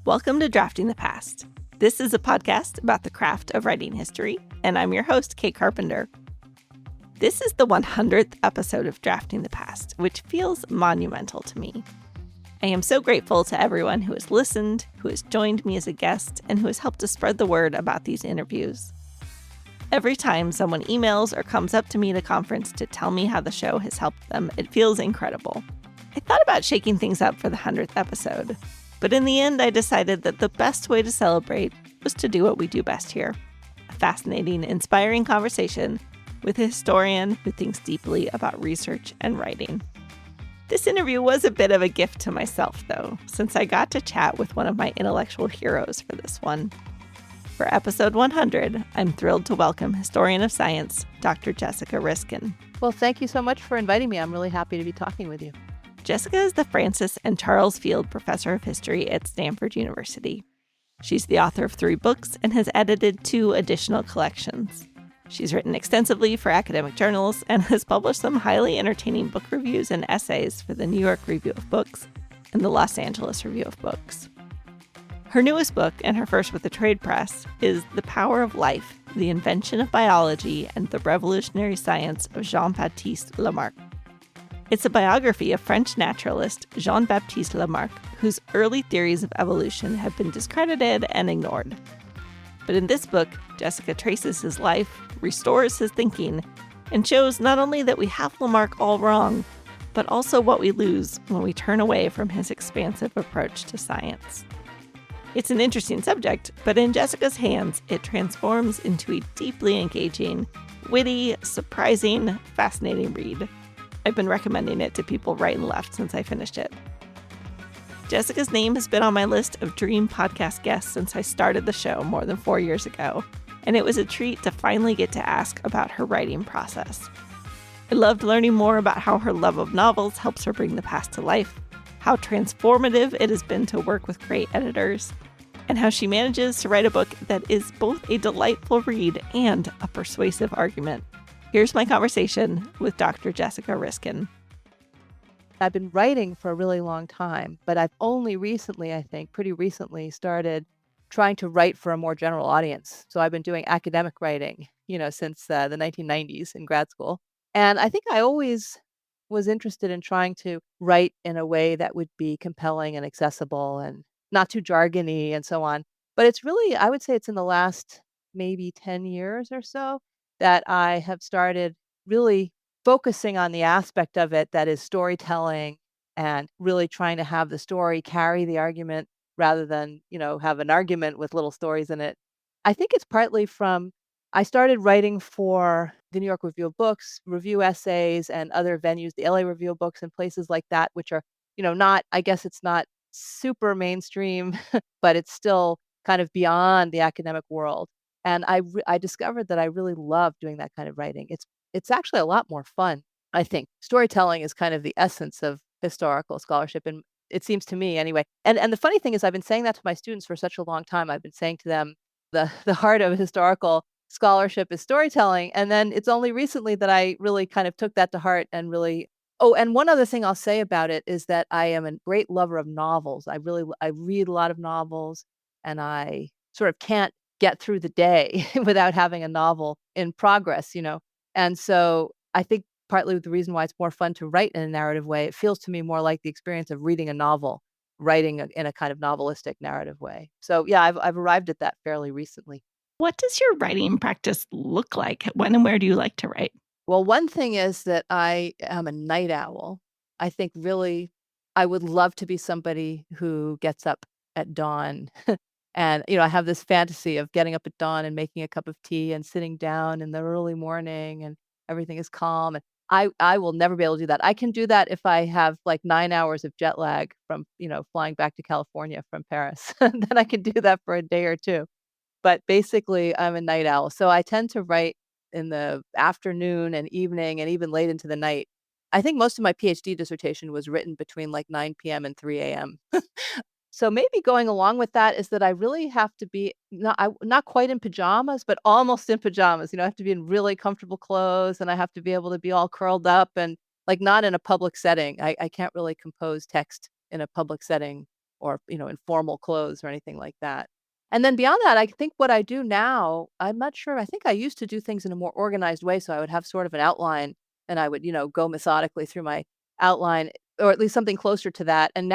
Welcome to Drafting the Past. This is a podcast about the craft of writing history, and I'm your host, Kate Carpenter. This is the 100th episode of Drafting the Past, which feels monumental to me. I am so grateful to everyone who has listened, who has joined me as a guest, and who has helped to spread the word about these interviews. Every time someone emails or comes up to me at a conference to tell me how the show has helped them, it feels incredible. I thought about shaking things up for the 100th episode, but in the end I decided that the best way to celebrate was to do what we do best here. A fascinating, inspiring conversation with a historian who thinks deeply about research and writing. This interview was a bit of a gift to myself, though, since I got to chat with one of my intellectual heroes for this one. For episode 100, I'm thrilled to welcome historian of science, Dr. Jessica Riskin. Well, thank you so much for inviting me. I'm really happy to be talking with you. Jessica is the Francis and Charles Field Professor of History at Stanford University. She's the author of 3 books and has edited 2 additional collections. She's written extensively for academic journals and has published some highly entertaining book reviews and essays for the New York Review of Books and the Los Angeles Review of Books. Her newest book, and her first with the trade press, is The Power of Life, the Invention of Biology and the Revolutionary Science of Jean-Baptiste Lamarck. It's a biography of French naturalist Jean-Baptiste Lamarck, whose early theories of evolution have been discredited and ignored. But in this book, Jessica traces his life, restores his thinking, and shows not only that we have Lamarck all wrong, but also what we lose when we turn away from his expansive approach to science. It's an interesting subject, but in Jessica's hands, it transforms into a deeply engaging, witty, surprising, fascinating read. I've been recommending it to people right and left since I finished it. Jessica's name has been on my list of dream podcast guests since I started the show more than 4 years ago, and it was a treat to finally get to ask about her writing process. I loved learning more about how her love of novels helps her bring the past to life, how transformative it has been to work with great editors, and how she manages to write a book that is both a delightful read and a persuasive argument. Here's my conversation with Dr. Jessica Riskin. I've been writing for a really long time, but I've only recently, pretty recently, started trying to write for a more general audience. So I've been doing academic writing, since the 1990s in grad school. And I think I always was interested in trying to write in a way that would be compelling and accessible and not too jargony and so on. But it's really, I would say it's in the last maybe 10 years or so that I have started really focusing on the aspect of it that is storytelling and really trying to have the story carry the argument rather than, have an argument with little stories in it. I think it's partly from I started writing for the New York Review of Books, review essays, and other venues, the LA Review of Books and places like that, which are, not, I guess it's not super mainstream, but it's still kind of beyond the academic world. And I discovered that I really love doing that kind of writing. It's actually a lot more fun, I think. Storytelling is kind of the essence of historical scholarship, and it seems to me anyway. And the funny thing is I've been saying that to my students for such a long time. I've been saying to them the heart of historical scholarship is storytelling, and then it's only recently that I really kind of took that to heart and really and one other thing I'll say about it is that I am a great lover of novels. I read a lot of novels, and I sort of can't get through the day without having a novel in progress, And so I think partly the reason why it's more fun to write in a narrative way, it feels to me more like the experience of reading a novel, writing in a kind of novelistic narrative way. So yeah, I've arrived at that fairly recently. What does your writing practice look like? When and where do you like to write? Well, one thing is that I am a night owl. I think really I would love to be somebody who gets up at dawn. And, I have this fantasy of getting up at dawn and making a cup of tea and sitting down in the early morning and everything is calm. And I will never be able to do that. I can do that if I have like 9 hours of jet lag from, flying back to California from Paris. Then I can do that for a day or two. But basically, I'm a night owl. So I tend to write in the afternoon and evening and even late into the night. I think most of my PhD dissertation was written between like 9 p.m. and 3 a.m. So maybe going along with that is that I really have to be not quite in pajamas, but almost in pajamas. I have to be in really comfortable clothes and I have to be able to be all curled up and like not in a public setting. I can't really compose text in a public setting or, in formal clothes or anything like that. And then beyond that, I think what I do now, I'm not sure. I think I used to do things in a more organized way. So I would have sort of an outline and I would, go methodically through my outline or at least something closer to that. And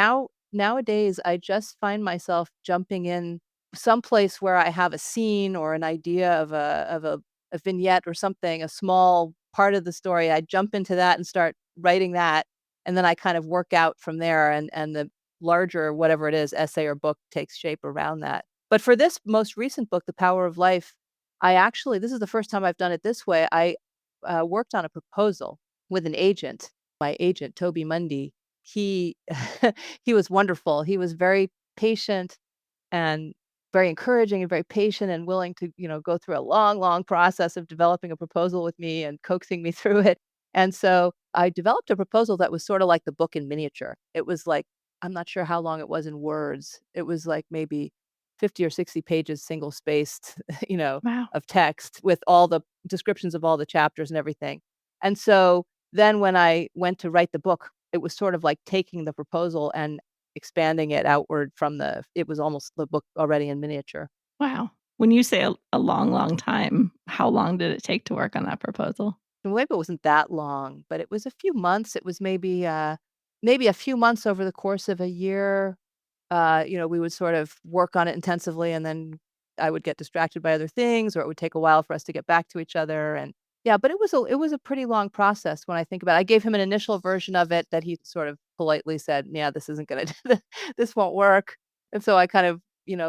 nowadays, I just find myself jumping in someplace where I have a scene or an idea of a vignette or something, a small part of the story. I jump into that and start writing that. And then I kind of work out from there and the larger, whatever it is, essay or book takes shape around that. But for this most recent book, The Power of Life, this is the first time I've done it this way. I worked on a proposal with an agent. My agent, Toby Mundy, he he was wonderful. He was very patient and very encouraging and very patient and willing to, go through a long, long process of developing a proposal with me and coaxing me through it. And so I developed a proposal that was sort of like the book in miniature. It was like, I'm not sure how long it was in words. It was like maybe 50 or 60 pages, single spaced, Wow. of text with all the descriptions of all the chapters and everything. And so then when I went to write the book, it was sort of like taking the proposal and expanding it outward from it was almost the book already in miniature. Wow. When you say a long, long time, how long did it take to work on that proposal? So maybe it wasn't that long, but it was a few months. It was maybe a few months over the course of a year. We would sort of work on it intensively, and then I would get distracted by other things, or it would take a while for us to get back to each other. And yeah, but it was a pretty long process when I think about it. I gave him an initial version of it that he sort of politely said, "Yeah, this isn't gonna, this won't work." And so I kind of,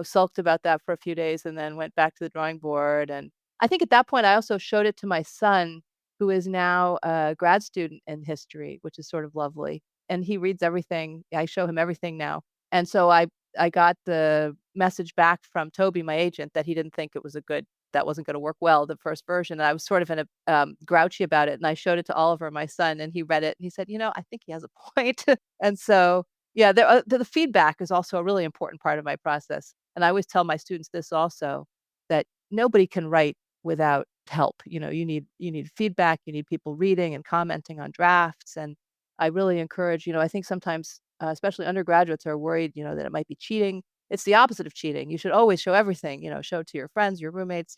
sulked about that for a few days, and then went back to the drawing board. And I think at that point, I also showed it to my son, who is now a grad student in history, which is sort of lovely. And he reads everything. I show him everything now. And so I got the message back from Toby, my agent, that he didn't think that wasn't gonna work well, the first version, and I was sort of in a grouchy about it, and I showed it to Oliver, my son, and he read it, and he said, "I think he has a point." And so, yeah, the feedback is also a really important part of my process, and I always tell my students this also, that nobody can write without help. You need feedback, you need people reading and commenting on drafts, and I really encourage, I think sometimes, especially undergraduates are worried, that it might be cheating. It's the opposite of cheating. You should always show everything, show it to your friends, your roommates,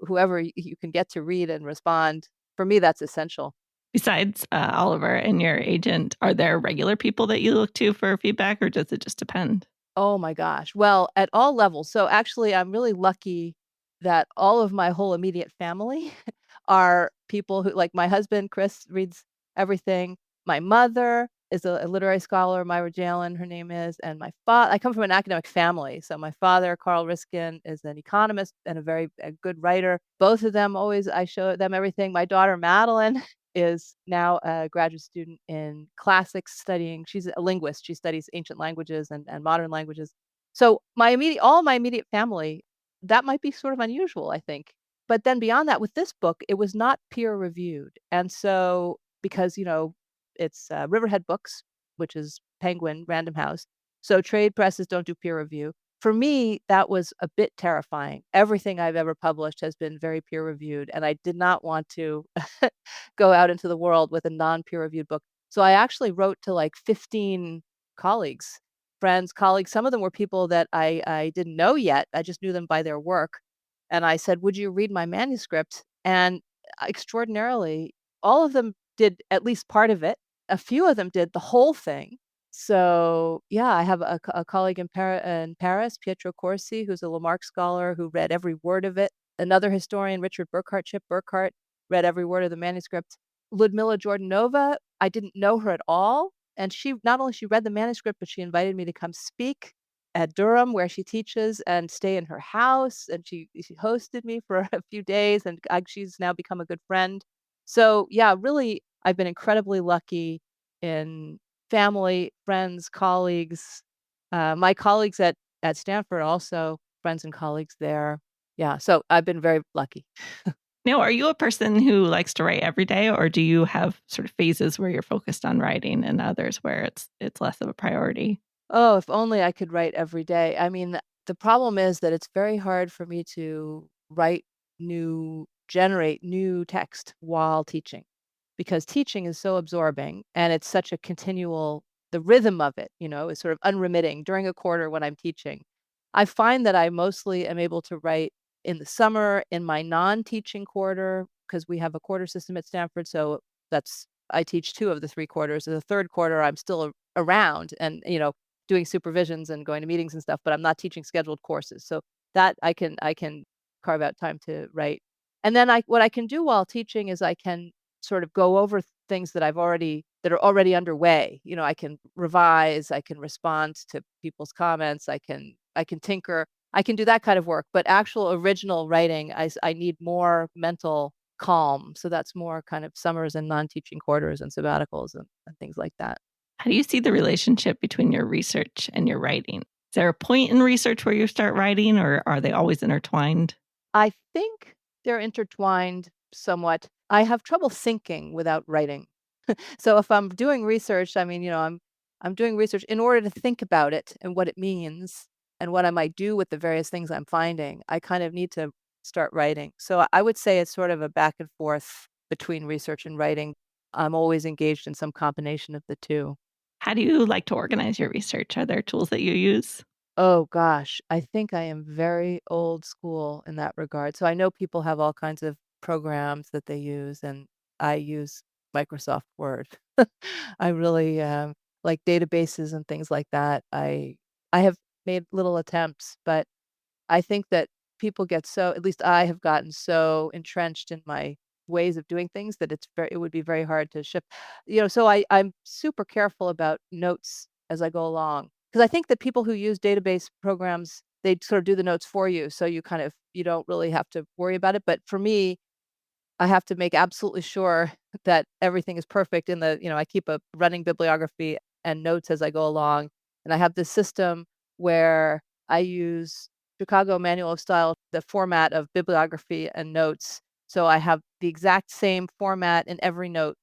whoever you can get to read and respond. For me, that's essential. Besides Oliver and your agent, are there regular people that you look to for feedback, or does it just depend? Oh my gosh. Well, at all levels. So actually, I'm really lucky that all of my whole immediate family are people who, like my husband, Chris, reads everything. My mother is a literary scholar, Myra Jalen, her name is. And I come from an academic family. So my father, Carl Riskin, is an economist and a good writer. Both of them I show them everything. My daughter, Madeline, is now a graduate student in classics studying. She's a linguist. She studies ancient languages and modern languages. So all my immediate family, that might be sort of unusual, I think. But then beyond that, with this book, it was not peer reviewed. And so because, it's Riverhead Books, which is Penguin Random House. So trade presses don't do peer review. For me, that was a bit terrifying. Everything I've ever published has been very peer reviewed, and I did not want to go out into the world with a non-peer reviewed book. So I actually wrote to like 15 colleagues, friends, colleagues. Some of them were people that I didn't know yet. I just knew them by their work. And I said, "Would you read my manuscript?" And extraordinarily, all of them did at least part of it. A few of them did the whole thing. So, yeah, I have a colleague in Paris, Pietro Corsi, who's a Lamarck scholar who read every word of it. Another historian, Richard Burkhardt, Chip Burkhardt, read every word of the manuscript. Ludmila Jordanova, I didn't know her at all, and she not only she read the manuscript, but she invited me to come speak at Durham, where she teaches, and stay in her house, and she hosted me for a few days, and she's now become a good friend. So, yeah, really, I've been incredibly lucky in family, friends, colleagues. My colleagues at Stanford also, friends and colleagues there. Yeah, so I've been very lucky. Now, are you a person who likes to write every day, or do you have sort of phases where you're focused on writing and others where it's less of a priority? Oh, if only I could write every day. I mean, the problem is that it's very hard for me to generate new text while teaching because teaching is so absorbing and it's such a continual the rhythm of it, is sort of unremitting during a quarter when I'm teaching. I find that I mostly am able to write in the summer in my non-teaching quarter because we have a quarter system at Stanford, so that's I teach 2 of the 3 quarters. In the 3rd quarter, I'm still around and, doing supervisions and going to meetings and stuff, but I'm not teaching scheduled courses. So that I can carve out time to write. And then what I can do while teaching is I can sort of go over things that are already underway. I can revise, I can respond to people's comments, I can tinker. I can do that kind of work, but actual original writing, I need more mental calm. So that's more kind of summers and non-teaching quarters and sabbaticals and things like that. How do you see the relationship between your research and your writing? Is there a point in research where you start writing, or are they always intertwined? I think they're intertwined somewhat. I have trouble thinking without writing. So if I'm doing research, I mean, I'm doing research in order to think about it and what it means and what I might do with the various things I'm finding. I kind of need to start writing. So I would say it's sort of a back and forth between research and writing. I'm always engaged in some combination of the two. How do you like to organize your research? Are there tools that you use? Oh gosh, I think I am very old school in that regard. So I know people have all kinds of programs that they use, and I use Microsoft Word. I really like databases and things like that. I have made little attempts, but I think that people get so at least I have gotten so entrenched in my ways of doing things that it would be very hard to shift. So I'm super careful about notes as I go along because I think that people who use database programs, they sort of do the notes for you, so you don't really have to worry about it. But for me, I have to make absolutely sure that everything is perfect I keep a running bibliography and notes as I go along. And I have this system where I use Chicago Manual of Style, the format of bibliography and notes. So I have the exact same format in every note,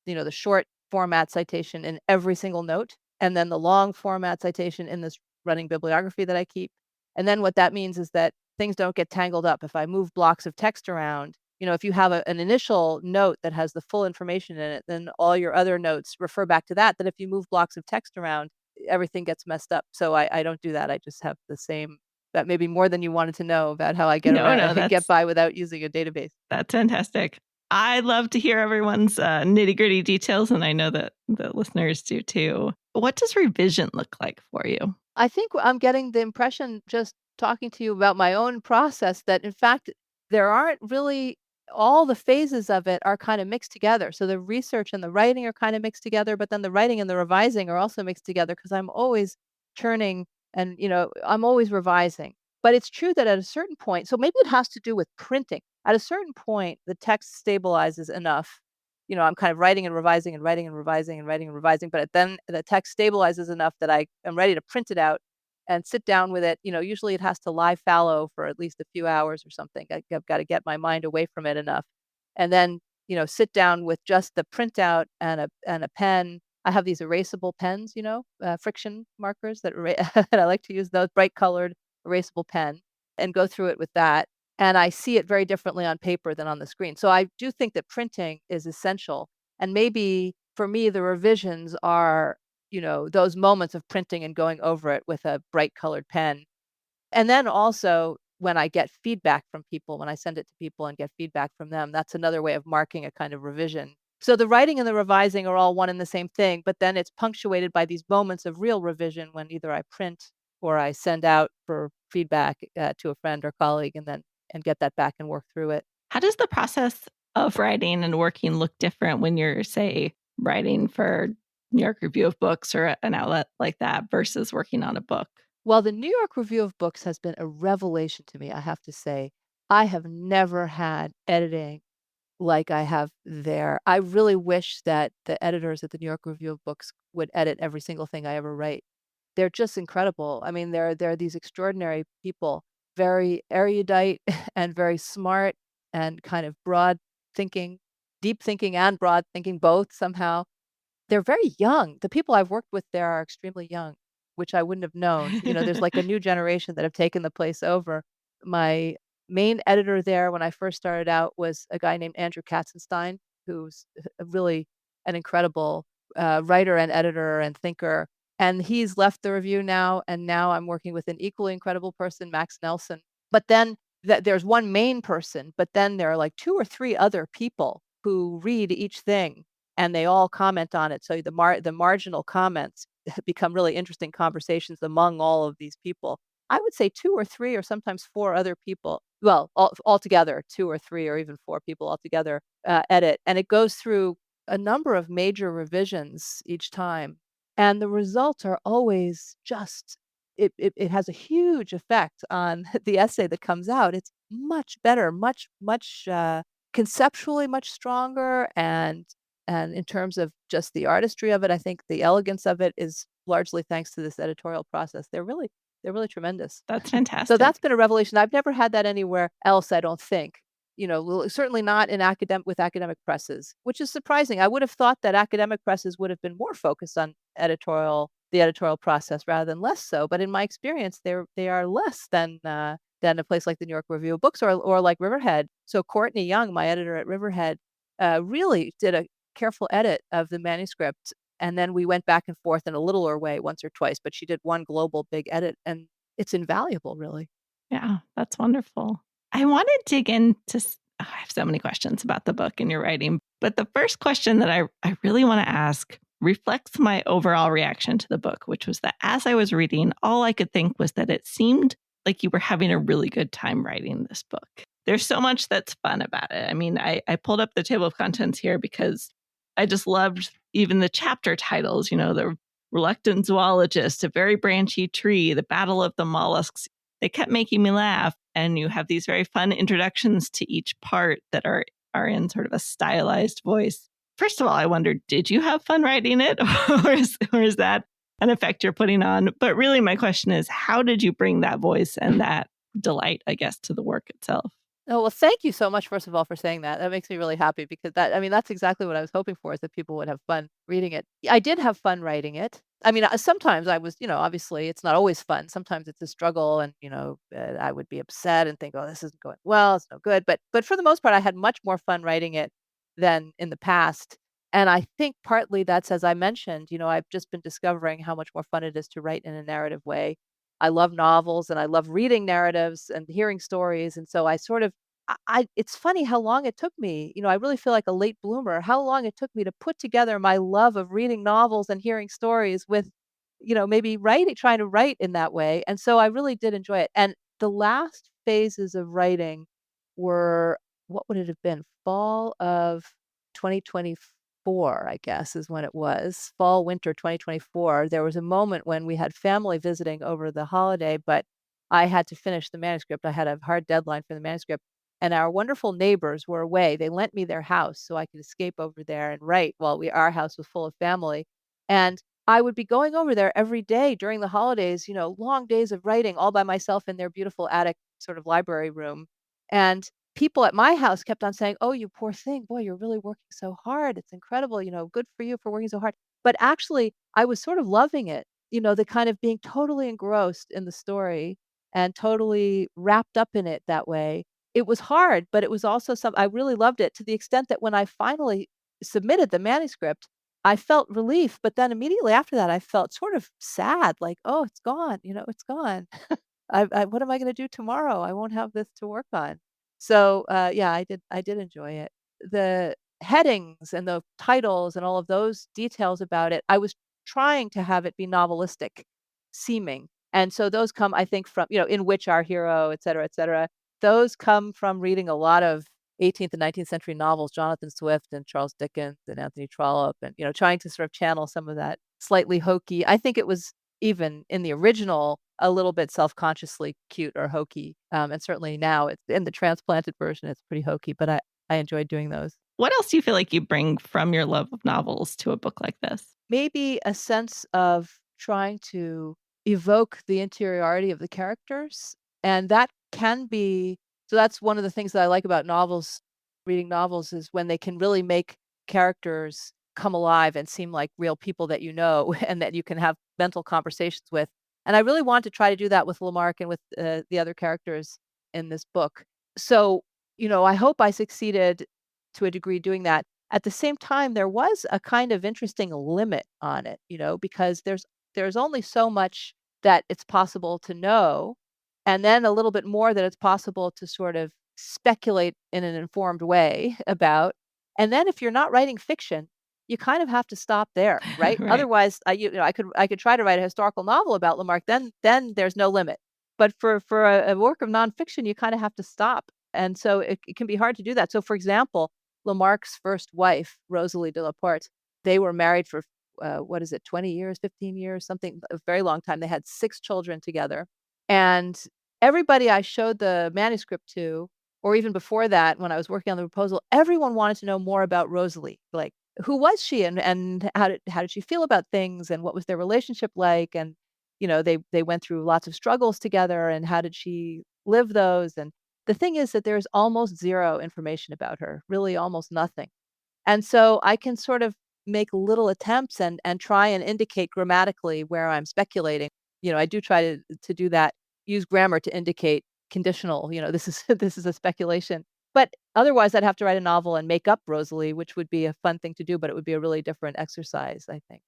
the short format citation in every single note, and then the long format citation in this running bibliography that I keep. And then what that means is that things don't get tangled up. If I move blocks of text around, if you have an initial note that has the full information in it, then all your other notes refer back to that. That if you move blocks of text around, everything gets messed up. So I don't do that. I just have the same. That may be more than you wanted to know about how I get No, around, no, get by without using a database. that's fantastic. I love to hear everyone's nitty-gritty details, and I know that the listeners do too. What does revision look like for you? I think I'm getting the impression just talking to you about my own process that in fact there aren't really all the phases of it are kind of mixed together. So the research and the writing are kind of mixed together, but then the writing and the revising are also mixed together because I'm always churning and I'm always revising. But it's true that at a certain point, so maybe it has to do with printing. At a certain point, the text stabilizes enough. I'm kind of writing and revising and writing and revising and writing and revising, but then the text stabilizes enough that I am ready to print it out and sit down with it. Usually it has to lie fallow for at least a few hours or something. I've got to get my mind away from it enough. And then, sit down with just the printout and a pen. I have these erasable pens, friction markers that I like to use, those bright colored erasable pen, and go through it with that. And I see it very differently on paper than on the screen. So I do think that printing is essential. And maybe for me, the revisions are, those moments of printing and going over it with a bright colored pen. And then also when I get feedback from people, when I send it to people and get feedback from them, that's another way of marking a kind of revision. So the writing and the revising are all one and the same thing, but then it's punctuated by these moments of real revision when either I print or I send out for feedback to a friend or colleague and get that back and work through it. How does the process of writing and working look different when you're, say, writing for New York Review of Books or an outlet like that versus working on a book? Well, the New York Review of Books has been a revelation to me, I have to say. I have never had editing like I have there. I really wish that the editors at the New York Review of Books would edit every single thing I ever write. They're just incredible. I mean, they're these extraordinary people, very erudite and very smart and kind of broad thinking, deep thinking and broad thinking both somehow. They're very young. The people I've worked with there are extremely young, which I wouldn't have known. There's like a new generation that have taken the place over. My main editor there when I first started out was a guy named Andrew Katzenstein, who's really an incredible writer and editor and thinker. And he's left the review now, and now I'm working with an equally incredible person, Max Nelson. But then there's one main person, but then there are like 2 or 3 other people who read each thing, and they all comment on it. So the marginal comments become really interesting conversations among all of these people. I would say 2 or 3 or sometimes 4 other people. Well, altogether, 2 or 3 or even 4 people altogether, edit, and it goes through a number of major revisions each time, and the results are always just it has a huge effect on the essay that comes out. It's much better, much, conceptually much stronger, and in terms of just the artistry of it, I think the elegance of it is largely thanks to this editorial process. They're really tremendous. That's So fantastic. that's been a revelation. I've never had that anywhere else, I don't think. Certainly not in academic presses, which is surprising. I would have thought that academic presses would have been more focused on the editorial process rather than less so. But in my experience, they are less than a place like the New York Review of Books or like Riverhead. So Courtney Young, my editor at Riverhead, really did a careful edit of the manuscript, and then we went back and forth in a littler way once or twice. But she did one global big edit, and it's invaluable, really. Yeah, that's wonderful. I want to dig into, I have so many questions about the book and your writing, but the first question that I really want to ask reflects my overall reaction to the book, which was that as I was reading, all I could think was that it seemed like you were having a really good time writing this book. There's so much that's fun about it. I mean, I pulled up the table of contents here because I just loved even the chapter titles, the reluctant zoologist, a very branchy tree, the battle of the mollusks. They kept making me laugh. And you have these very fun introductions to each part that are in sort of a stylized voice. First of all, I wondered, did you have fun writing it? or is that an effect you're putting on? But really, my question is, how did you bring that voice and that delight, I guess, to the work itself? Oh, well, thank you so much, first of all, for saying that. That makes me really happy because that's exactly what I was hoping for, is that people would have fun reading it. I did have fun writing it. I mean, sometimes I was, obviously it's not always fun. Sometimes it's a struggle and, I would be upset and think, oh, this isn't going well. It's no good. But for the most part, I had much more fun writing it than in the past. And I think partly that's, as I mentioned, I've just been discovering how much more fun it is to write in a narrative way. I love novels and I love reading narratives and hearing stories. And so I sort of it's funny how long it took me, I really feel like a late bloomer, how long it took me to put together my love of reading novels and hearing stories with, maybe trying to write in that way. And so I really did enjoy it. And the last phases of writing were, what would it have been? Fall of 2024, I guess, is when it was. Fall, winter 2024. There was a moment when we had family visiting over the holiday, but I had to finish the manuscript. I had a hard deadline for the manuscript, and our wonderful neighbors were away. They lent me their house so I could escape over there and write while our house was full of family. And I would be going over there every day during the holidays, long days of writing all by myself in their beautiful attic sort of library room. And people at my house kept on saying, "Oh, you poor thing. Boy, you're really working so hard. It's incredible. Good for you for working so hard." But actually, I was sort of loving it, the kind of being totally engrossed in the story and totally wrapped up in it that way. It was hard, but it was also I really loved it, to the extent that when I finally submitted the manuscript, I felt relief, but then immediately after that, I felt sort of sad, like, "Oh, it's gone, it's gone. What am I gonna do tomorrow? I won't have this to work on." So, yeah, I did enjoy it. The headings and the titles and all of those details about it, I was trying to have it be novelistic seeming, and so those come, I think, from, "In which our hero," et cetera, those come from reading a lot of 18th and 19th century novels, Jonathan Swift and Charles Dickens and Anthony Trollope, and, trying to sort of channel some of that slightly hokey. I think it was, even in the original, a little bit self-consciously cute or hokey, and certainly now it's in the transplanted version, it's pretty hokey, but I enjoyed doing those. What else do you feel like you bring from your love of novels to a book like this? Maybe a sense of trying to evoke the interiority of the characters, and that can be, so that's one of the things that I like about novels, reading novels, is when they can really make characters come alive and seem like real people that and that you can have mental conversations with. And I really want to try to do that with Lamarck and with, the other characters in this book. So, I hope I succeeded to a degree doing that. At the same time, there was a kind of interesting limit on it, because there's only so much that it's possible to know, and then a little bit more that it's possible to sort of speculate in an informed way about. And then if you're not writing fiction, you kind of have to stop there, right? Right. Otherwise, I could try to write a historical novel about Lamarck, then there's no limit. But for a work of nonfiction, you kind of have to stop. And so it can be hard to do that. So for example, Lamarck's first wife, Rosalie de Laporte, they were married for, what is it, 20 years, 15 years, something, a very long time. They had 6 children together. And everybody I showed the manuscript to, or even before that, when I was working on the proposal, everyone wanted to know more about Rosalie. Like, who was she and how did she feel about things and what was their relationship like? And, they went through lots of struggles together and how did she live those? And the thing is that there's almost 0 information about her, really almost nothing. And so I can sort of make little attempts and try and indicate grammatically where I'm speculating. I do try to do that, use grammar to indicate conditional, this is this is a speculation. But otherwise, I'd have to write a novel and make up Rosalie, which would be a fun thing to do, but it would be a really different exercise, I think.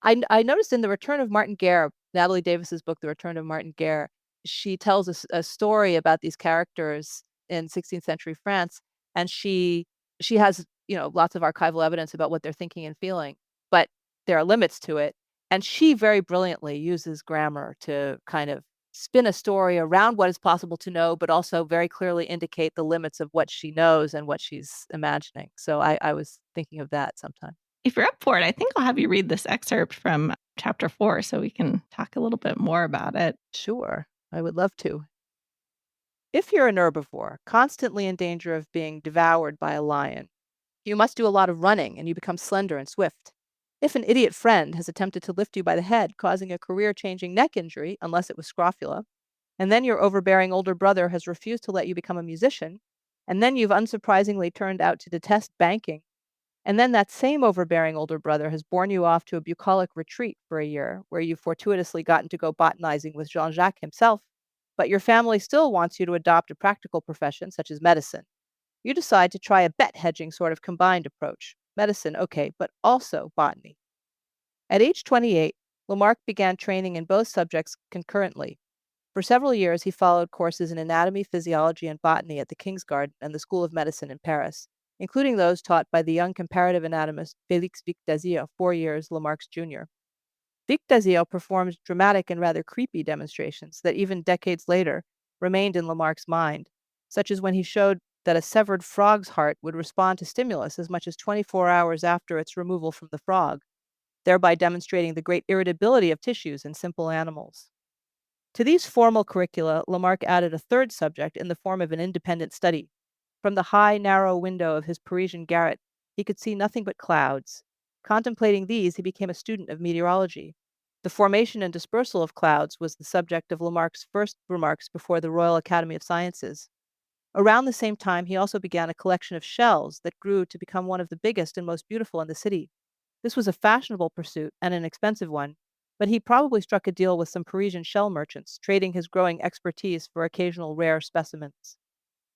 I noticed in The Return of Martin Guerre, Natalie Davis's book, The Return of Martin Guerre, she tells a story about these characters in 16th century France, and she has, lots of archival evidence about what they're thinking and feeling, but there are limits to it, and she very brilliantly uses grammar to kind of spin a story around what is possible to know, but also very clearly indicate the limits of what she knows and what she's imagining. So I was thinking of that sometime. If you're up for it, I think I'll have you read this excerpt from chapter 4 so we can talk a little bit more about it. Sure, I would love to. If you're an herbivore, constantly in danger of being devoured by a lion, you must do a lot of running and you become slender and swift. If an idiot friend has attempted to lift you by the head, causing a career changing neck injury, unless it was scrofula, and then your overbearing older brother has refused to let you become a musician, and then you've unsurprisingly turned out to detest banking, and then that same overbearing older brother has borne you off to a bucolic retreat for a year, where you've fortuitously gotten to go botanizing with Jean Jacques himself, but your family still wants you to adopt a practical profession such as medicine. You decide to try a bet hedging sort of combined approach. Medicine, okay, but also botany. At age 28, Lamarck began training in both subjects concurrently. For several years, he followed courses in anatomy, physiology, and botany at the King's Garden and the School of Medicine in Paris, including those taught by the young comparative anatomist Félix Vic d'Azir, 4 years Lamarck's junior. Vic d'Azir performed dramatic and rather creepy demonstrations that even decades later remained in Lamarck's mind, such as when he showed that a severed frog's heart would respond to stimulus as much as 24 hours after its removal from the frog, thereby demonstrating the great irritability of tissues in simple animals. To these formal curricula, Lamarck added a third subject in the form of an independent study. From the high, narrow window of his Parisian garret, he could see nothing but clouds. Contemplating these, he became a student of meteorology. The formation and dispersal of clouds was the subject of Lamarck's first remarks before the Royal Academy of Sciences. Around the same time, he also began a collection of shells that grew to become one of the biggest and most beautiful in the city. This was a fashionable pursuit and an expensive one, but he probably struck a deal with some Parisian shell merchants, trading his growing expertise for occasional rare specimens.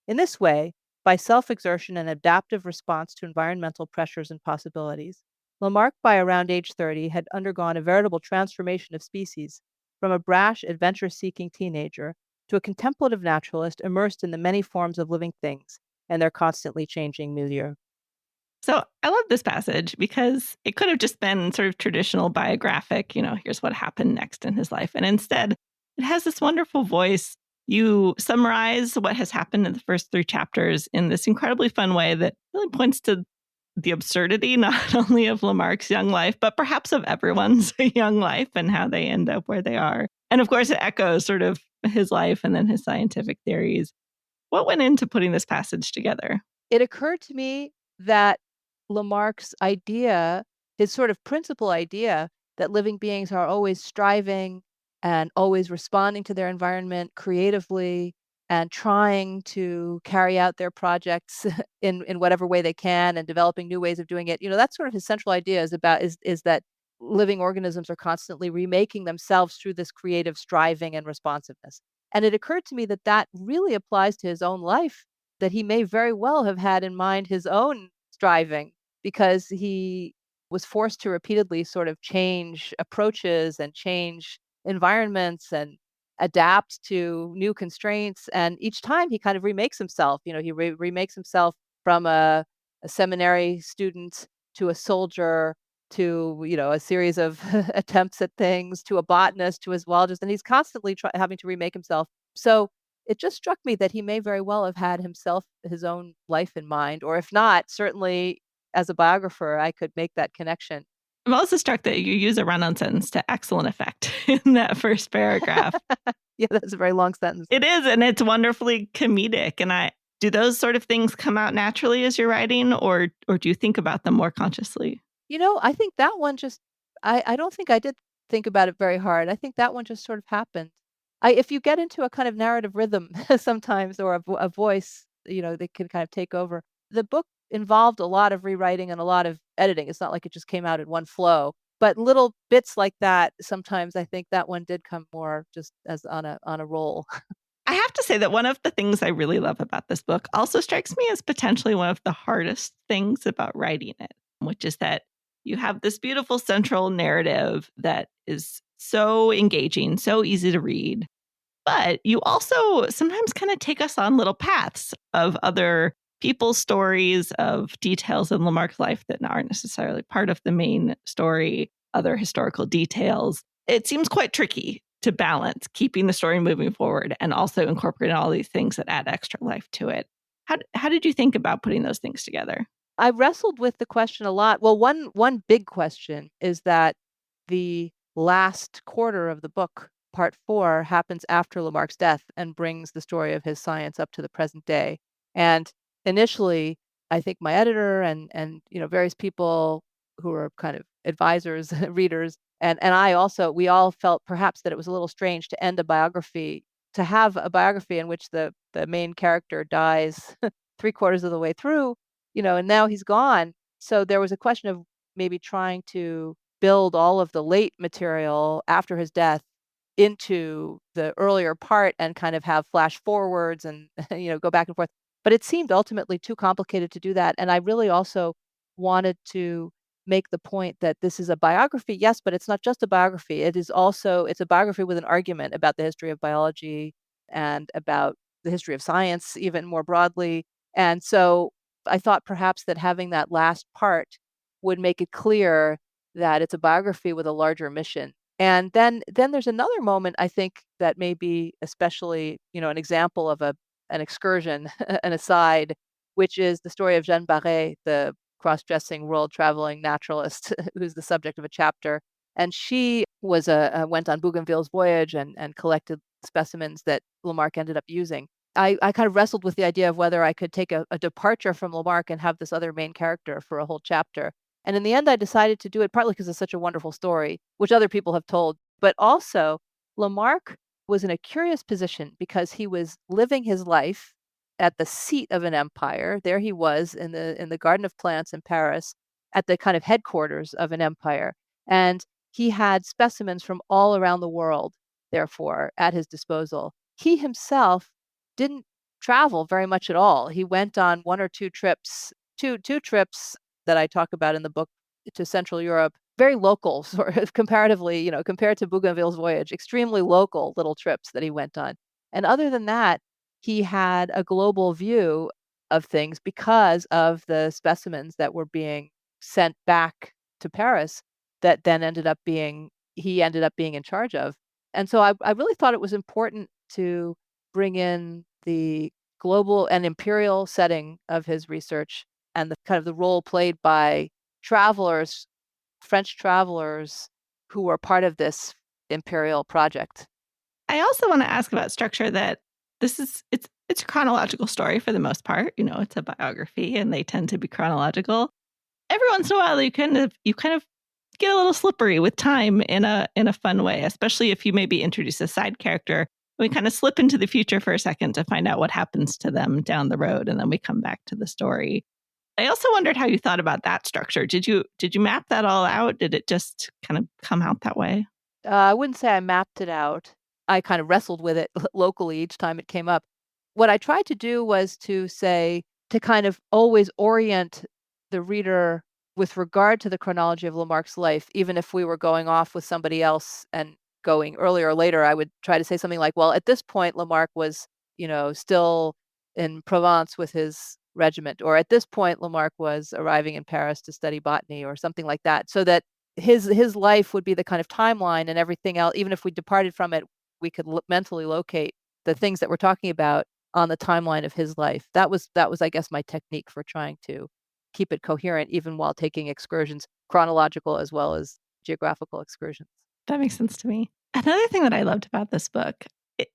In this way, by self exertion and adaptive response to environmental pressures and possibilities, Lamarck, by around age 30, had undergone a veritable transformation of species, from a brash, adventure seeking teenager to a contemplative naturalist immersed in the many forms of living things and their constantly changing milieu. So I love this passage because it could have just been sort of traditional biographic, here's what happened next in his life. And instead, it has this wonderful voice. You summarize what has happened in the first 3 chapters in this incredibly fun way that really points to the absurdity, not only of Lamarck's young life, but perhaps of everyone's young life and how they end up where they are. And of course, it echoes sort of his life and then his scientific theories. What went into putting this passage together? It occurred to me that Lamarck's idea, his sort of principal idea that living beings are always striving and always responding to their environment creatively and trying to carry out their projects in whatever way they can and developing new ways of doing it. That's sort of his central idea is that living organisms are constantly remaking themselves through this creative striving and responsiveness. And it occurred to me that that really applies to his own life, that he may very well have had in mind his own striving because he was forced to repeatedly sort of change approaches and change environments and adapt to new constraints. And each time he kind of remakes himself. He remakes himself from a seminary student to a soldier to a series of attempts at things to a botanist to a zoologist, and he's constantly having to remake himself. So it just struck me that he may very well have had himself, his own life in mind, or if not, certainly as a biographer, I could make that connection. I'm also struck that you use a run-on sentence to excellent effect in that first paragraph. Yeah, that's a very long sentence. It is, and it's wonderfully comedic. And do those sort of things come out naturally as you're writing, or do you think about them more consciously? I think that one just I don't think I did think about it very hard. I think that one just sort of happened. If you get into a kind of narrative rhythm sometimes or a voice, that can kind of take over. The book involved a lot of rewriting and a lot of editing. It's not like it just came out in one flow, but little bits like that, sometimes I think that one did come more just as on a roll. I have to say that one of the things I really love about this book also strikes me as potentially one of the hardest things about writing it, which is that you have this beautiful central narrative that is so engaging, so easy to read. But you also sometimes kind of take us on little paths of other people's stories, of details in Lamarck's life that aren't necessarily part of the main story, other historical details. It seems quite tricky to balance keeping the story moving forward and also incorporating all these things that add extra life to it. How did you think about putting those things together? I wrestled with the question a lot. Well, one big question is that the last quarter of the book, part 4, happens after Lamarck's death and brings the story of his science up to the present day. And initially, I think my editor and various people who are kind of advisors, readers, and I also, we all felt perhaps that it was a little strange to end a biography, to have a biography in which the main character dies 3/4 of the way through, and now he's gone. So there was a question of maybe trying to build all of the late material after his death into the earlier part and kind of have flash forwards and go back and forth. But it seemed ultimately too complicated to do that. And I really also wanted to make the point that this is a biography, yes, but it's not just a biography. It's a biography with an argument about the history of biology and about the history of science, even more broadly. And so I thought perhaps that having that last part would make it clear that it's a biography with a larger mission. And then there's another moment I think that may be especially, an example of an excursion, an aside, which is the story of Jeanne Barré, the cross-dressing world-traveling naturalist who's the subject of a chapter. And she went on Bougainville's voyage and collected specimens that Lamarck ended up using. I kind of wrestled with the idea of whether I could take a departure from Lamarck and have this other main character for a whole chapter. And in the end, I decided to do it partly because it's such a wonderful story, which other people have told, but also Lamarck was in a curious position because he was living his life at the seat of an empire. There he was in the Garden of Plants in Paris, at the kind of headquarters of an empire, and he had specimens from all around the world, therefore, at his disposal. He himself didn't travel very much at all. He went on one or two trips, two trips that I talk about in the book to Central Europe, very local, sort of comparatively, compared to Bougainville's voyage, extremely local little trips that he went on. And other than that, he had a global view of things because of the specimens that were being sent back to Paris that then he ended up being in charge of. And so I really thought it was important to bring in the global and imperial setting of his research and the kind of the role played by travelers, French travelers who were part of this imperial project. I also want to ask about structure, that it's a chronological story for the most part. It's a biography and they tend to be chronological. Every once in a while you kind of get a little slippery with time in a fun way, especially if you maybe introduce a side character. We kind of slip into the future for a second to find out what happens to them down the road, and then we come back to the story. I also wondered how you thought about that structure. Did you map that all out? Did it just kind of come out that way? I wouldn't say I mapped it out. I kind of wrestled with it locally each time it came up. What I tried to do was to kind of always orient the reader with regard to the chronology of Lamarck's life, even if we were going off with somebody else and going earlier or later, I would try to say something like, well, at this point, Lamarck was, still in Provence with his regiment, or at this point, Lamarck was arriving in Paris to study botany or something like that, so that his life would be the kind of timeline, and everything else, even if we departed from it, we could mentally locate the things that we're talking about on the timeline of his life. That was, I guess, my technique for trying to keep it coherent even while taking excursions, chronological as well as geographical excursions. That makes sense to me. Another thing that I loved about this book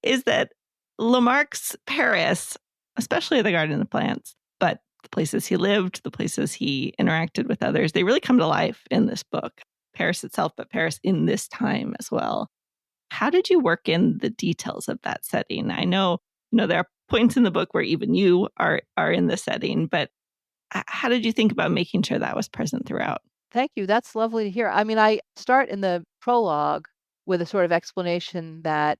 is that Lamarck's Paris, especially the Garden of Plants, but the places he lived, the places he interacted with others, they really come to life in this book. Paris itself, but Paris in this time as well. How did you work in the details of that setting? I know, there are points in the book where even you are in the setting, but how did you think about making sure that was present throughout? Thank you. That's lovely to hear. I mean, I start in the prologue with a sort of explanation that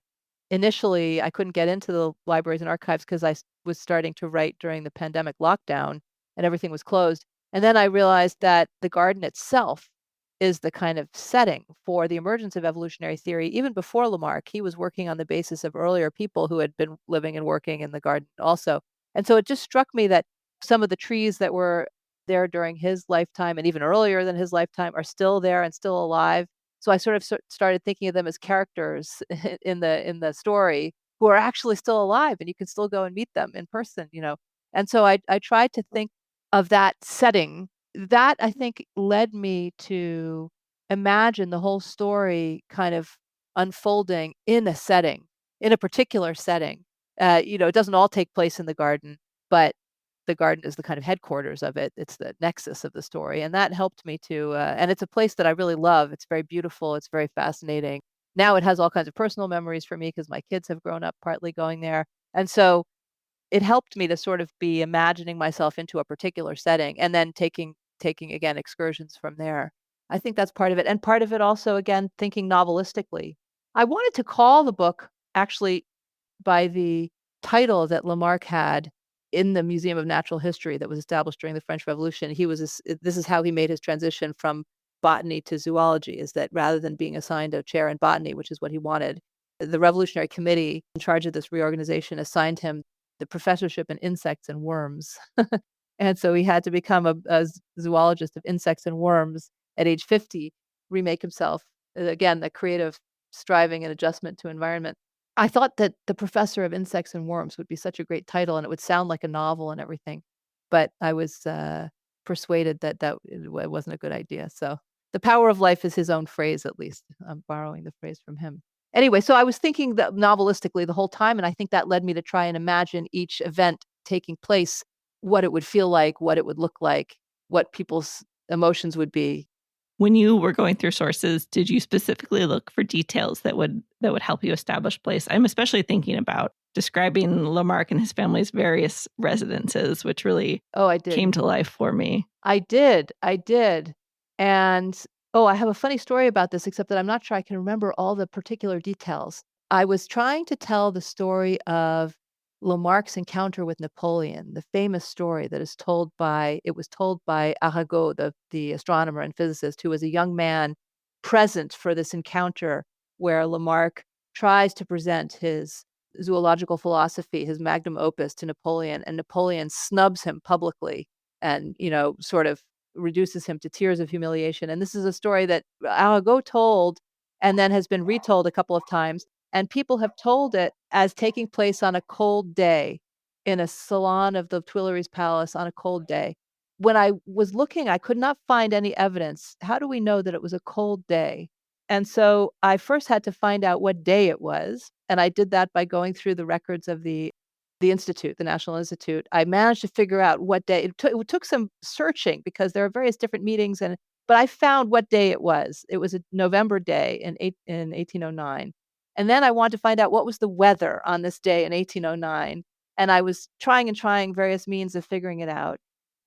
initially I couldn't get into the libraries and archives because was starting to write during the pandemic lockdown and everything was closed. And then I realized that the garden itself is the kind of setting for the emergence of evolutionary theory. Even before Lamarck, he was working on the basis of earlier people who had been living and working in the garden also. And so it just struck me that some of the trees that were there during his lifetime and even earlier than his lifetime are still there and still alive. So I sort of started thinking of them as characters in the story who are actually still alive, and you can still go and meet them in person. And so I tried to think of that setting. That, I think, led me to imagine the whole story kind of unfolding in a setting, in a particular setting. It doesn't all take place in the garden, but the garden is the kind of headquarters of it. It's the nexus of the story, and that helped me to. And it's a place that I really love. It's very beautiful. It's very fascinating. Now it has all kinds of personal memories for me because my kids have grown up partly going there, and so it helped me to sort of be imagining myself into a particular setting and then taking again excursions from there. I think that's part of it, and part of it also, again, thinking novelistically. I wanted to call the book actually by the title that Lamarck had in the Museum of Natural History that was established during the French Revolution. This is how he made his transition from botany to zoology, is that rather than being assigned a chair in botany, which is what he wanted, the Revolutionary Committee in charge of this reorganization assigned him the professorship in insects and worms. And so he had to become a zoologist of insects and worms at age 50, remake himself. Again, the creative striving and adjustment to environment. I thought that The Professor of Insects and Worms would be such a great title, and it would sound like a novel and everything, but I was, persuaded that it wasn't a good idea. So, "The Power of Life" is his own phrase, at least. I'm borrowing the phrase from him. Anyway, so I was thinking that novelistically the whole time, and I think that led me to try and imagine each event taking place, what it would feel like, what it would look like, what people's emotions would be. When you were going through sources, did you specifically look for details that would help you establish place? I'm especially thinking about describing Lamarck and his family's various residences, which really Oh, I did. came to life for me. I did. And, oh, I have a funny story about this, except that I'm not sure I can remember all the particular details. I was trying to tell the story of Lamarck's encounter with Napoleon, the famous story that was told by Arago, the astronomer and physicist, who was a young man present for this encounter where Lamarck tries to present his zoological philosophy, his magnum opus, to Napoleon, and Napoleon snubs him publicly and, sort of reduces him to tears of humiliation. And this is a story that Arago told and then has been retold a couple of times. And people have told it as taking place on a cold day in a salon of the Tuileries Palace on a cold day. When I was looking, I could not find any evidence. How do we know that it was a cold day? And so I first had to find out what day it was. And I did that by going through the records of the institute, the National Institute. I managed to figure out what day. It took some searching because there are various different meetings, but I found what day it was. It was a November day in 1809. And then I wanted to find out what was the weather on this day in 1809. And I was trying and trying various means of figuring it out.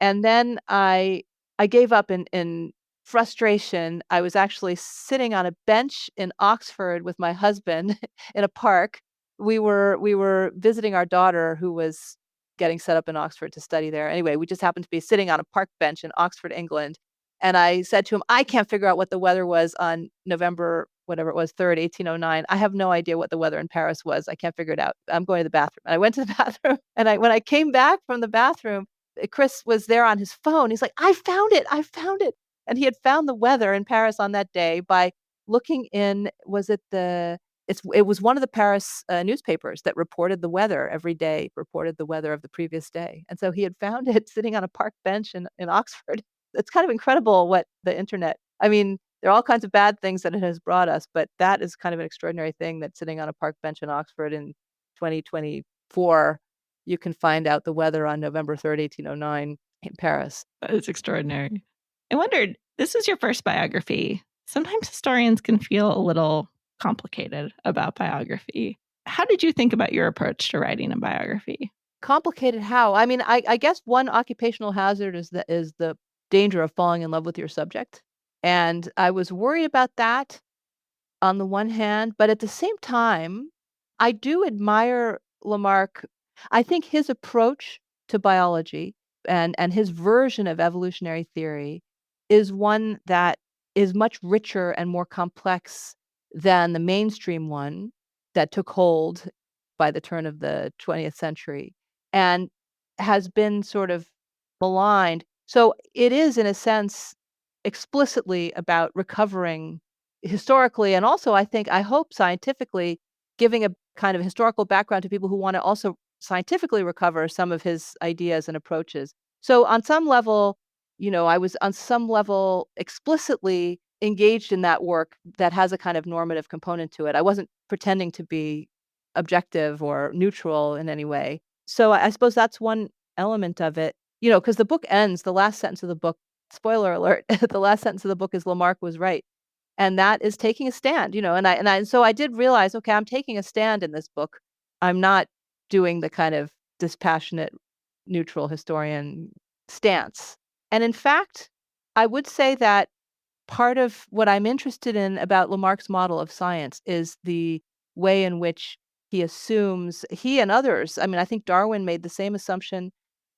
And then I gave up in frustration. I was actually sitting on a bench in Oxford with my husband in a park. We were visiting our daughter who was getting set up in Oxford to study there. Anyway, we just happened to be sitting on a park bench in Oxford, England, And I said to him, I can't figure out what the weather was on November, whatever it was, 3rd, 1809. I have no idea what the weather in Paris was. I can't figure it out. I'm going to the bathroom. And I went to the bathroom. And when I came back from the bathroom, Chris was there on his phone. He's like, I found it. I found it. And he had found the weather in Paris on that day by looking in, was it it was one of the Paris newspapers that reported the weather every day, reported the weather of the previous day. And so he had found it sitting on a park bench in Oxford. It's kind of incredible what the internet, I mean, there are all kinds of bad things that it has brought us, but that is kind of an extraordinary thing that sitting on a park bench in Oxford in 2024, you can find out the weather on November 3rd, 1809 in Paris. That is extraordinary. I wondered, this is your first biography. Sometimes historians can feel a little complicated about biography. How did you think about your approach to writing a biography? Complicated how? I mean, I guess one occupational hazard is the danger of falling in love with your subject. And I was worried about that on the one hand, but at the same time, I do admire Lamarck. I think his approach to biology and his version of evolutionary theory is one that is much richer and more complex than the mainstream one that took hold by the turn of the 20th century and has been sort of maligned. So it is, in a sense, explicitly about recovering historically and also I hope scientifically giving a kind of historical background to people who want to also scientifically recover some of his ideas and approaches. So on some level, I was on some level explicitly engaged in that work that has a kind of normative component to it. I wasn't pretending to be objective or neutral in any way. So I suppose that's one element of it. Because the book ends, the last sentence of the book, spoiler alert, the last sentence of the book is Lamarck was right. And that is taking a stand, and so I did realize, okay, I'm taking a stand in this book. I'm not doing the kind of dispassionate, neutral historian stance. And in fact, I would say that part of what I'm interested in about Lamarck's model of science is the way in which he and others, I mean, I think Darwin made the same assumption,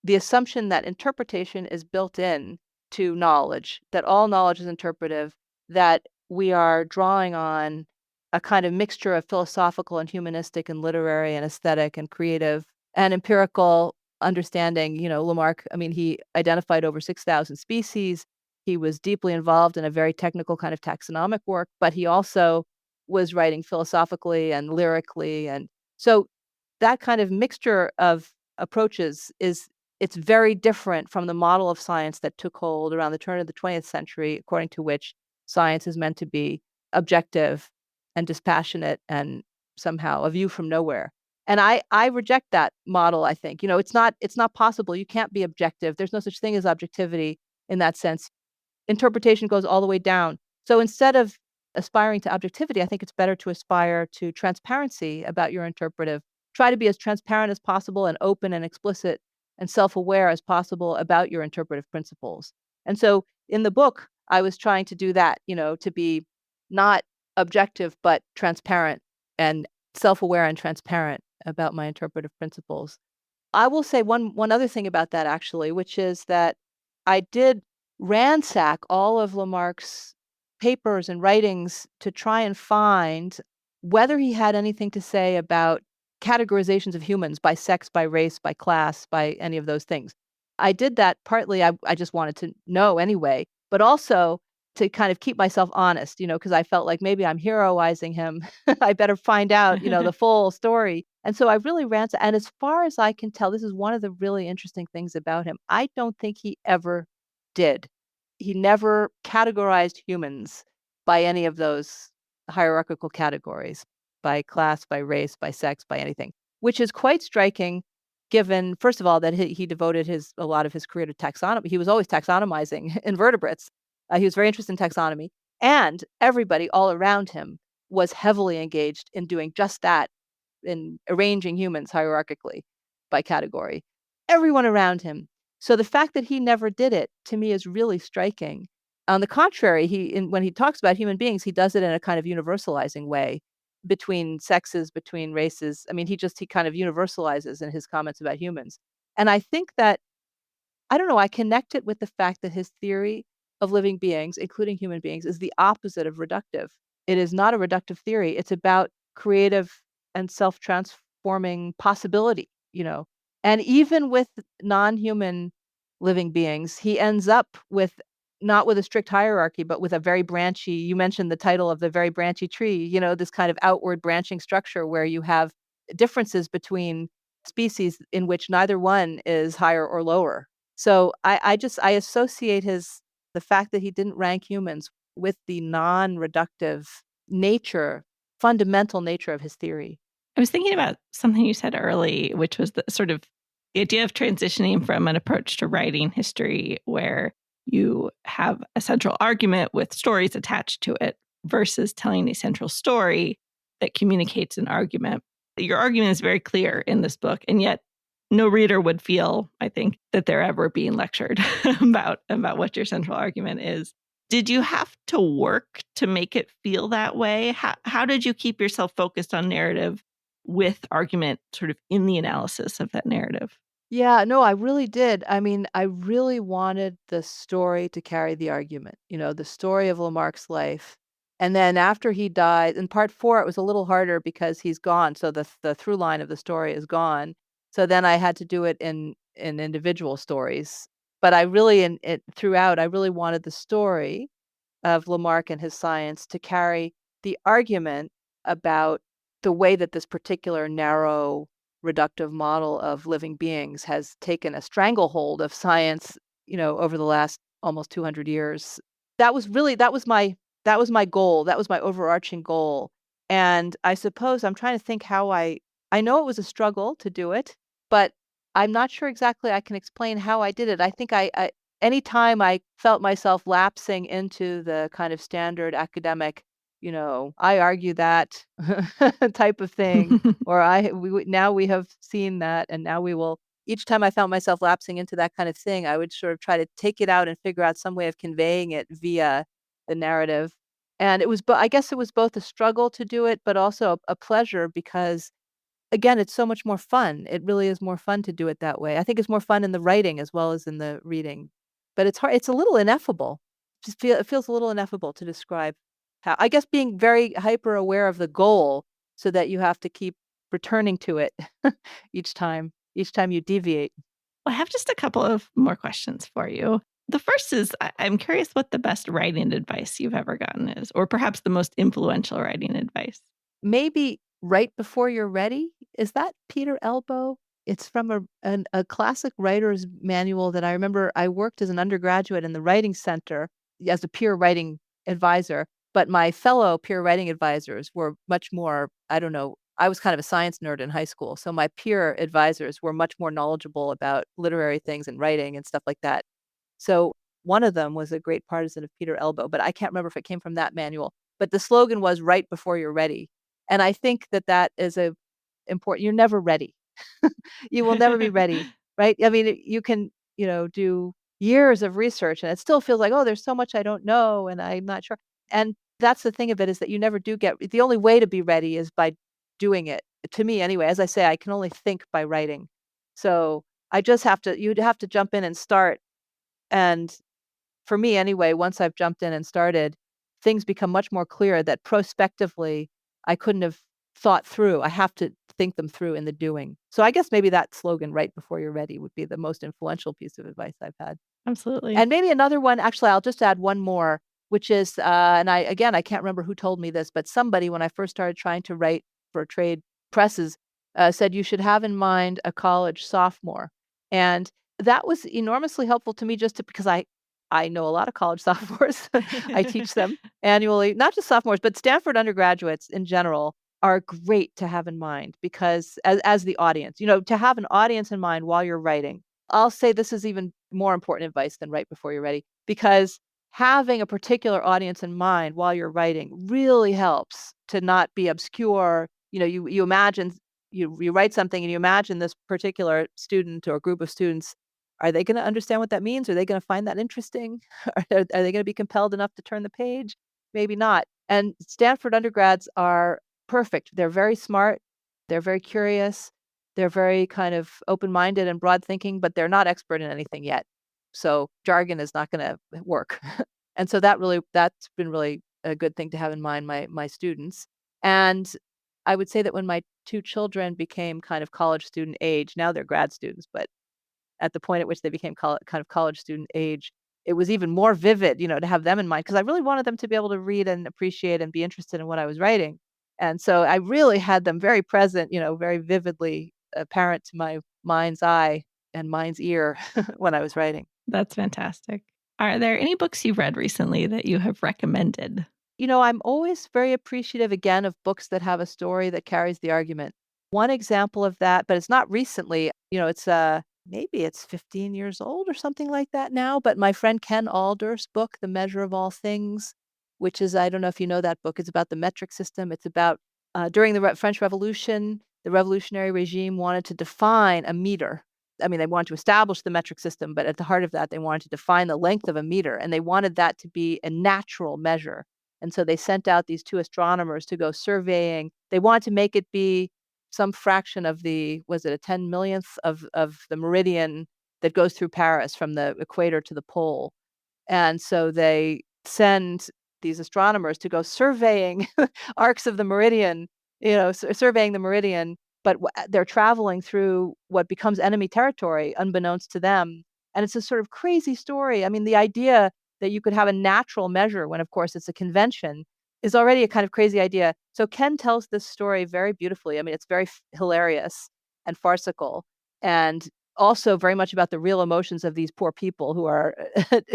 the assumption that interpretation is built in to knowledge, that all knowledge is interpretive, that we are drawing on a kind of mixture of philosophical and humanistic and literary and aesthetic and creative and empirical understanding. Lamarck, I mean, he identified over 6,000 species. He was deeply involved in a very technical kind of taxonomic work, but he also was writing philosophically and lyrically. And so that kind of mixture of approaches it's very different from the model of science that took hold around the turn of the 20th century, according to which science is meant to be objective and dispassionate and somehow a view from nowhere. And I reject that model, I think. It's not possible. You can't be objective. There's no such thing as objectivity in that sense. Interpretation goes all the way down. So instead of aspiring to objectivity, I think it's better to aspire to transparency about your interpretive. Try to be as transparent as possible and open and explicit and self-aware as possible about your interpretive principles. And so in the book, I was trying to do that, to be not objective, but transparent and self-aware and transparent about my interpretive principles. I will say one other thing about that actually, which is that I did ransack all of Lamarck's papers and writings to try and find whether he had anything to say about categorizations of humans by sex, by race, by class, by any of those things. I did that partly, I just wanted to know anyway, but also to kind of keep myself honest, because I felt like maybe I'm heroizing him. I better find out, the full story. And so I really ransacked. And as far as I can tell, this is one of the really interesting things about him. I don't think he ever did. He never categorized humans by any of those hierarchical categories, by class, by race, by sex, by anything, which is quite striking given, first of all, that he devoted a lot of his career to taxonomy. He was always taxonomizing invertebrates. He was very interested in taxonomy. And everybody all around him was heavily engaged in doing just that, in arranging humans hierarchically by category. Everyone around him. So the fact that he never did it, to me, is really striking. On the contrary, when he talks about human beings, he does it in a kind of universalizing way between sexes, between races. I mean, he kind of universalizes in his comments about humans. And I think that, I don't know, I connect it with the fact that his theory of living beings, including human beings, is the opposite of reductive. It is not a reductive theory. It's about creative and self-transforming possibility, you know. And even with non-human living beings, he ends up with not with a strict hierarchy, but with a very branchy, you mentioned the title of the very branchy tree, this kind of outward branching structure where you have differences between species in which neither one is higher or lower. So I associate the fact that he didn't rank humans with the non-reductive nature, fundamental nature of his theory. I was thinking about something you said early, which was the sort of the idea of transitioning from an approach to writing history where you have a central argument with stories attached to it versus telling a central story that communicates an argument. Your argument is very clear in this book, and yet no reader would feel, I think, that they're ever being lectured about what your central argument is. Did you have to work to make it feel that way? How did you keep yourself focused on narrative with argument sort of in the analysis of that narrative? Yeah, no, I really did. I mean, I really wanted the story to carry the argument, the story of Lamarck's life. And then after he died, in part 4, it was a little harder because he's gone. So the through line of the story is gone. So then I had to do it in individual stories. But I really throughout, I really wanted the story of Lamarck and his science to carry the argument about the way that this particular narrow reductive model of living beings has taken a stranglehold of science, over the last almost 200 years. That was my goal. That was my overarching goal. And I suppose I'm trying to think how I know it was a struggle to do it, but I'm not sure exactly I can explain how I did it. I think anytime I felt myself lapsing into the kind of standard academic, I argue that type of thing, or now we have seen that, and now we will. Each time I found myself lapsing into that kind of thing, I would sort of try to take it out and figure out some way of conveying it via the narrative. And I guess it was both a struggle to do it, but also a pleasure because again, it's so much more fun. It really is more fun to do it that way. I think it's more fun in the writing as well as in the reading. But it's hard it's a little ineffable. It feels a little ineffable to describe how I guess being very hyper aware of the goal so that you have to keep returning to it each time you deviate. Well, I have just a couple of more questions for you. The first is I'm curious what the best writing advice you've ever gotten is, or perhaps the most influential writing advice. Maybe right before you're ready? Is that Peter Elbow? It's from a classic writer's manual that I remember I worked as an undergraduate in the writing center as a peer writing advisor, but my fellow peer writing advisors were much more, I don't know, I was kind of a science nerd in high school, so my peer advisors were much more knowledgeable about literary things and writing and stuff like that. So one of them was a great partisan of Peter Elbow, but I can't remember if it came from that manual. But the slogan was "Right before you're ready," and I think that that is a important. You're never ready. You will never be ready, right? I mean, you can, do years of research, and it still feels like, oh, there's so much I don't know, and I'm not sure. And that's the thing of it is that you never do get. The only way to be ready is by doing it. To me, anyway. As I say, I can only think by writing. So I just have to. You'd have to jump in and start and for me anyway, once I've jumped in and started, things become much more clear that prospectively I couldn't have thought through. I have to think them through in the doing. So I guess maybe that slogan, right before you're ready, would be the most influential piece of advice I've had. Absolutely. And maybe another one, actually, I'll just add one more, which is, and I can't remember who told me this, but somebody, when I first started trying to write for trade presses, said you should have in mind a college sophomore. And that was enormously helpful to me because I know a lot of college sophomores. I teach them annually, not just sophomores, but Stanford undergraduates in general are great to have in mind because as the audience, to have an audience in mind while you're writing. I'll say this is even more important advice than right before you're ready, because having a particular audience in mind while you're writing really helps to not be obscure. You imagine you write something and you imagine this particular student or group of students. Are they going to understand what that means? Are they going to find that interesting? Are they going to be compelled enough to turn the page? Maybe not. And Stanford undergrads are perfect. They're very smart. They're very curious. They're very kind of open-minded and broad thinking, but they're not expert in anything yet. So jargon is not going to work. And so that's been really a good thing to have in mind, my students. And I would say that when my two children became kind of college student age, now they're grad students, but at the point at which they became kind of college student age, it was even more vivid, to have them in mind because I really wanted them to be able to read and appreciate and be interested in what I was writing. And so I really had them very present, very vividly apparent to my mind's eye and mind's ear when I was writing. That's fantastic. Are there any books you've read recently that you have recommended? I'm always very appreciative again of books that have a story that carries the argument. One example of that, but it's not recently, it's maybe it's 15 years old or something like that now, but my friend Ken Alder's book, The Measure of All Things, which is, I don't know if you know that book, it's about the metric system. It's about during the French Revolution, the revolutionary regime wanted to define a meter. I mean, they wanted to establish the metric system, but at the heart of that, they wanted to define the length of a meter, and they wanted that to be a natural measure. And so they sent out these two astronomers to go surveying. They wanted to make it be some fraction of was it a 10 millionth of the meridian that goes through Paris from the equator to the pole. And so they send these astronomers to go surveying arcs of the meridian, surveying the meridian, but they're traveling through what becomes enemy territory unbeknownst to them. And it's a sort of crazy story. I mean, the idea that you could have a natural measure when, of course, it's a convention is already a kind of crazy idea. So Ken tells this story very beautifully. I mean, it's very hilarious and farcical, and also very much about the real emotions of these poor people who are,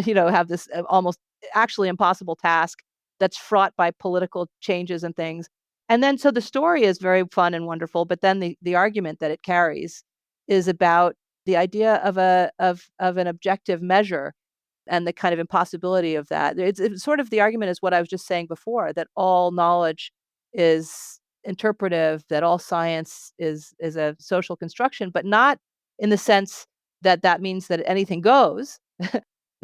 have this almost actually impossible task that's fraught by political changes and things. And then, so the story is very fun and wonderful, but then the argument that it carries is about the idea of of an objective measure and the kind of impossibility of that. It's sort of the argument is what I was just saying before, that all knowledge is interpretive, that all science is a social construction, but not in the sense that that means that anything goes,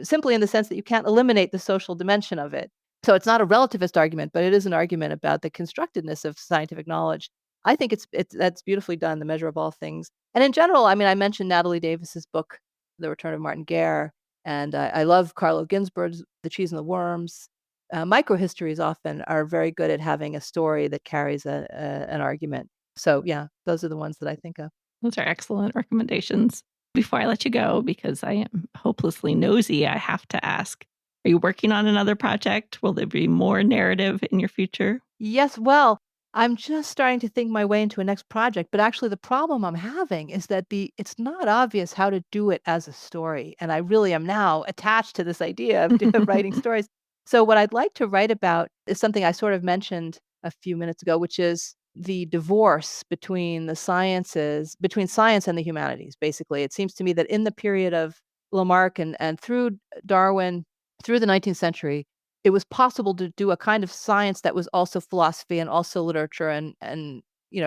simply in the sense that you can't eliminate the social dimension of it. So it's not a relativist argument, but it is an argument about the constructedness of scientific knowledge. I think it's that's beautifully done, The Measure of All Things. And in general, I mean, I mentioned Natalie Davis's book, The Return of Martin Guerre, and I love Carlo Ginzburg's The Cheese and the Worms. Microhistories often are very good at having a story that carries an argument. So yeah, those are the ones that I think of. Those are excellent recommendations. Before I let you go, because I am hopelessly nosy, I have to ask, are you working on another project? Will there be more narrative in your future? Yes, well, I'm just starting to think my way into a next project, but actually the problem I'm having is that it's not obvious how to do it as a story, and I really am now attached to this idea of writing stories. So what I'd like to write about is something I sort of mentioned a few minutes ago, which is the divorce between between science and the humanities, basically. It seems to me that in the period of Lamarck and through Darwin, through the 19th century, it was possible to do a kind of science that was also philosophy and also literature and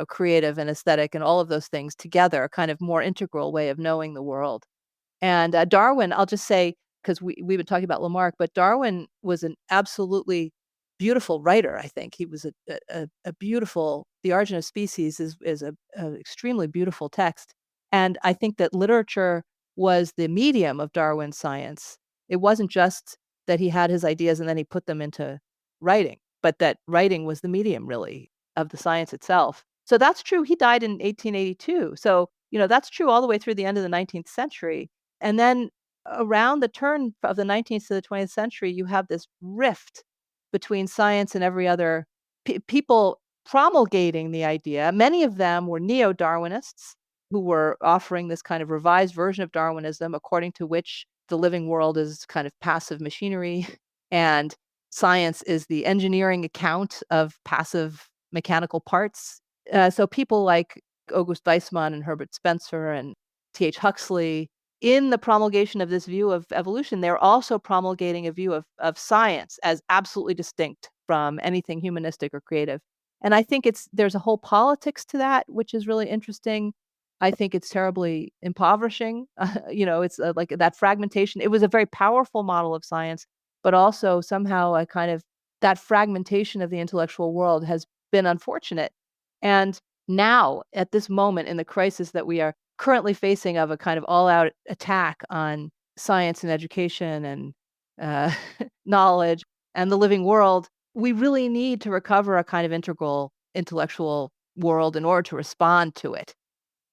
creative and aesthetic and all of those things together, a kind of more integral way of knowing the world. And Darwin, I'll just say, because we've been talking about Lamarck, but Darwin was an absolutely beautiful writer. I think he was a beautiful. The Origin of Species is a extremely beautiful text, and I think that literature was the medium of Darwin's science. It wasn't just that he had his ideas and then he put them into writing, but that writing was the medium really of the science itself. So that's true. He died in 1882. So, that's true all the way through the end of the 19th century. And then around the turn of the 19th to the 20th century, you have this rift between science and every other people promulgating the idea. Many of them were neo-Darwinists who were offering this kind of revised version of Darwinism, according to which the living world is kind of passive machinery and science is the engineering account of passive mechanical parts. So people like August Weismann and Herbert Spencer and T.H. Huxley, in the promulgation of this view of evolution, they're also promulgating a view of science as absolutely distinct from anything humanistic or creative. And I think there's a whole politics to that, which is really interesting. I think it's terribly impoverishing. It's like that fragmentation. It was a very powerful model of science, but also somehow a kind of that fragmentation of the intellectual world has been unfortunate. And now, at this moment in the crisis that we are currently facing of a kind of all-out attack on science and education and uh, knowledge and the living world, we really need to recover a kind of integral intellectual world in order to respond to it.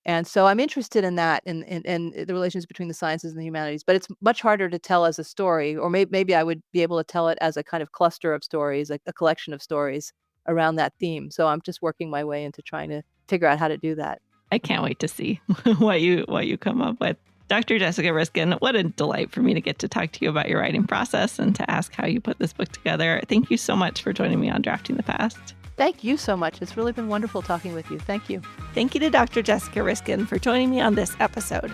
And so I'm interested in that, in the relations between the sciences and the humanities, but it's much harder to tell as a story, or maybe I would be able to tell it as a kind of cluster of stories, like a collection of stories around that theme. So I'm just working my way into trying to figure out how to do that. I can't wait to see what you come up with. Dr. Jessica Riskin, what a delight for me to get to talk to you about your writing process and to ask how you put this book together. Thank you so much for joining me on Drafting the Past. Thank you so much. It's really been wonderful talking with you. Thank you. Thank you to Dr. Jessica Riskin for joining me on this episode.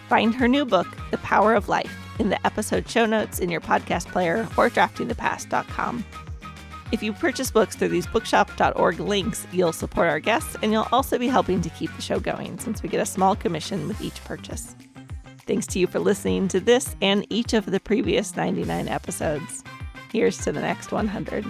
Find her new book, The Power of Life, in the episode show notes in your podcast player or draftingthepast.com. If you purchase books through these bookshop.org links, you'll support our guests, and you'll also be helping to keep the show going since we get a small commission with each purchase. Thanks to you for listening to this and each of the previous 99 episodes. Here's to the next 100.